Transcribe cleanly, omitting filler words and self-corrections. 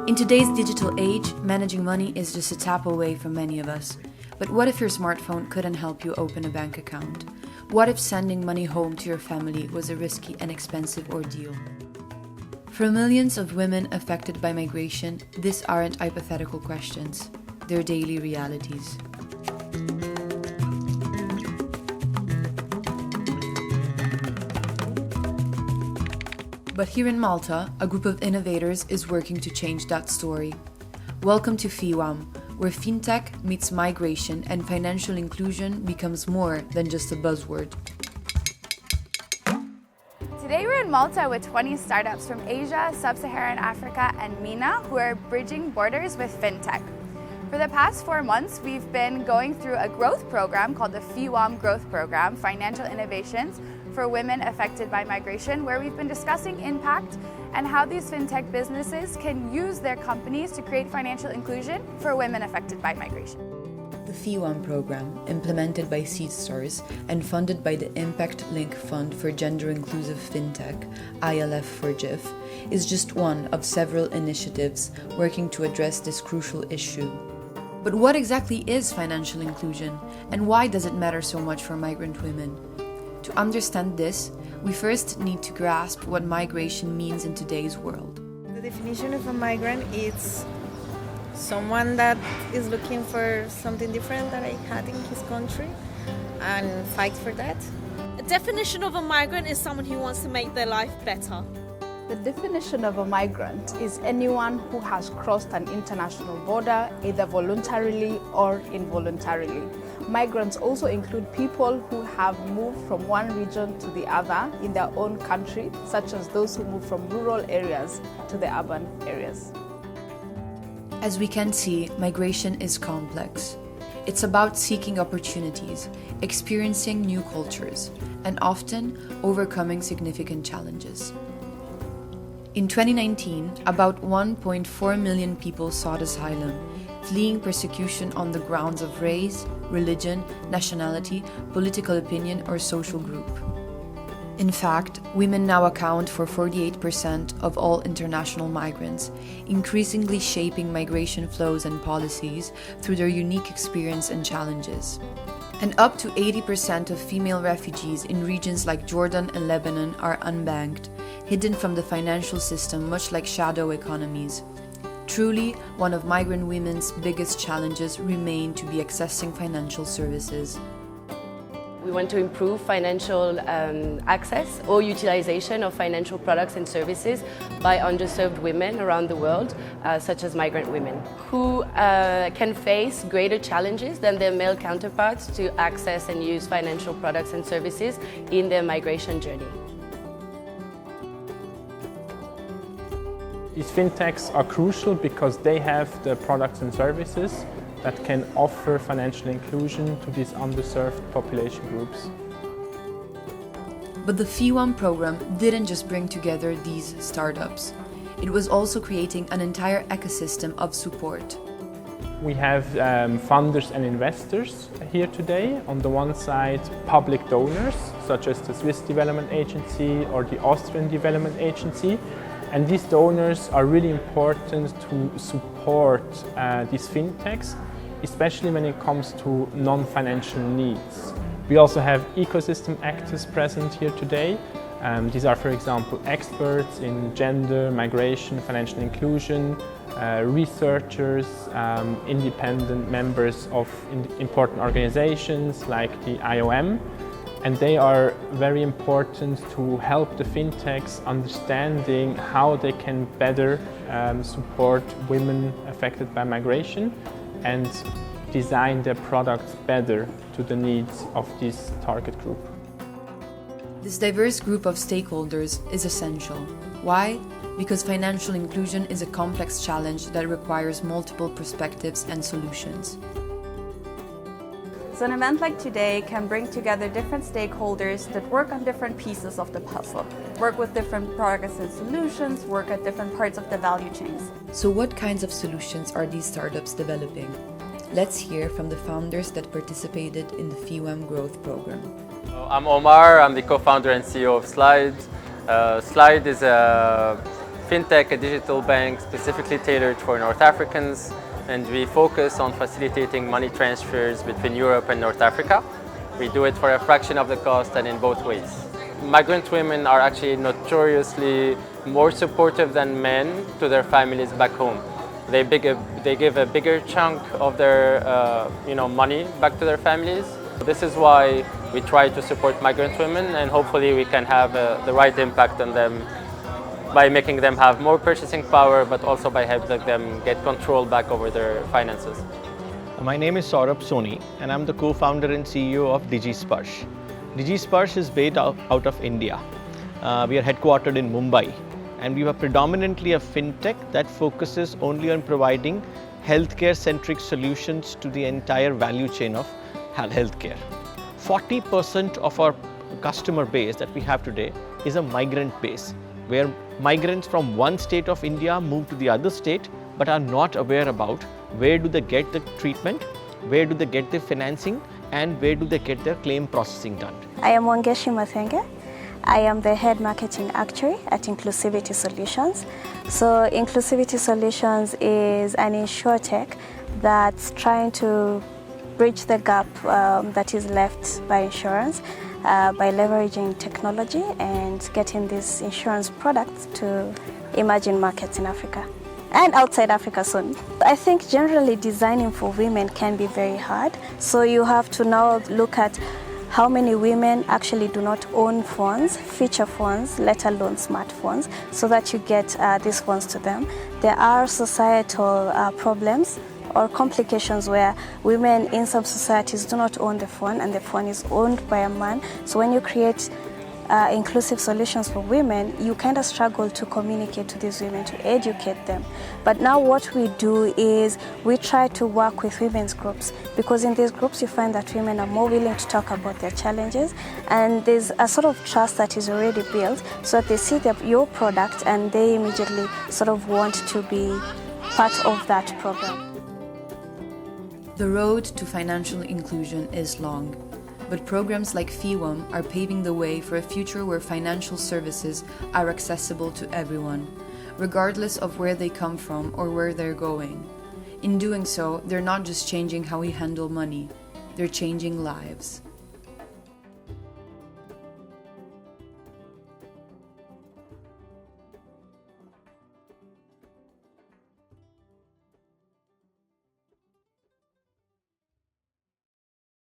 In today's digital age, managing money is just a tap away for many of us. But what if your smartphone couldn't help you open a bank account? What if sending money home to your family was a risky and expensive ordeal? For millions of women affected by migration, these aren't hypothetical questions. They're daily realities. But here in Malta, a group of innovators is working to change that story. Welcome to FIWAM, where Fintech meets migration and financial inclusion becomes more than just a buzzword. Today we're in Malta with 20 startups from Asia, Sub-Saharan Africa and MENA who are bridging borders with Fintech. For the past 4 months, we've been going through a growth program called the FIWAM Growth Program, Financial Innovations for Women Affected by Migration, where we've been discussing impact and how these fintech businesses can use their companies to create financial inclusion for women affected by migration. The FIWAM program, implemented by Seedstars and funded by the Impact Link Fund for Gender Inclusive Fintech, ILF for GIF, is just one of several initiatives working to address this crucial issue. But what exactly is financial inclusion, and why does it matter so much for migrant women? To understand this, we first need to grasp what migration means in today's world. The definition of a migrant is someone that is looking for something different that he had in his country and fights for that. The definition of a migrant is someone who wants to make their life better. The definition of a migrant is anyone who has crossed an international border, either voluntarily or involuntarily. Migrants also include people who have moved from one region to the other in their own country, such as those who move from rural areas to the urban areas. As we can see, migration is complex. It's about seeking opportunities, experiencing new cultures, and often overcoming significant challenges. In 2019, about 1.4 million people sought asylum, fleeing persecution on the grounds of race, religion, nationality, political opinion, or social group. In fact, women now account for 48% of all international migrants, increasingly shaping migration flows and policies through their unique experience and challenges. And up to 80% of female refugees in regions like Jordan and Lebanon are unbanked, hidden from the financial system, much like shadow economies. Truly, one of migrant women's biggest challenges remain to be accessing financial services. We want to improve financial access or utilization of financial products and services by underserved women around the world, such as migrant women, who can face greater challenges than their male counterparts to access and use financial products and services in their migration journey. These fintechs are crucial because they have the products and services that can offer financial inclusion to these underserved population groups. But the FIWAM program didn't just bring together these startups. It was also creating an entire ecosystem of support. We have funders and investors here today. On the one side, public donors, such as the Swiss Development Agency or the Austrian Development Agency. And these donors are really important to support these fintechs, especially when it comes to non-financial needs. We also have ecosystem actors present here today. These are, for example, experts in gender, migration, financial inclusion, researchers, independent members of important organizations like the FIWAM. And they are very important to help the fintechs understanding how they can better support women affected by migration and design their products better to the needs of this target group. This diverse group of stakeholders is essential. Why? Because financial inclusion is a complex challenge that requires multiple perspectives and solutions. So an event like today can bring together different stakeholders that work on different pieces of the puzzle, work with different products and solutions, work at different parts of the value chains. So what kinds of solutions are these startups developing? Let's hear from the founders that participated in the FIWAM Growth Program. I'm Omar, I'm the co-founder and CEO of Slide. Slide is a Fintech, a digital bank specifically tailored for North Africans, and we focus on facilitating money transfers between Europe and North Africa. We do it for a fraction of the cost and in both ways. Migrant women are actually notoriously more supportive than men to their families back home. They give a bigger chunk of their money back to their families. This is why we try to support migrant women, and hopefully we can have the right impact on them by making them have more purchasing power, but also by helping them get control back over their finances. My name is Saurabh Soni, and I'm the co-founder and CEO of DigiSparsh. DigiSparsh is based out of India. We are headquartered in Mumbai, and we are predominantly a fintech that focuses only on providing healthcare-centric solutions to the entire value chain of healthcare. 40% of our customer base that we have today is a migrant base, where migrants from one state of India move to the other state but are not aware about where do they get the treatment, where do they get the financing, and where do they get their claim processing done. I am Wangeshi Mathenge. I am the head marketing actuary at Inclusivity Solutions. So Inclusivity Solutions is an insurtech that's trying to bridge the gap that is left by insurance by leveraging technology and getting these insurance products to emerging markets in Africa and outside Africa soon. I think generally designing for women can be very hard. So you have to now look at how many women actually do not own phones, feature phones, let alone smartphones, so that you get these phones to them. There are societal problems or complications where women in some societies do not own the phone and the phone is owned by a man. So when you create inclusive solutions for women, you kind of struggle to communicate to these women, to educate them. But now what we do is we try to work with women's groups, because in these groups you find that women are more willing to talk about their challenges, and there's a sort of trust that is already built, so that they see your product and they immediately sort of want to be part of that program. The road to financial inclusion is long, but programs like FIWAM are paving the way for a future where financial services are accessible to everyone, regardless of where they come from or where they're going. In doing so, they're not just changing how we handle money, they're changing lives.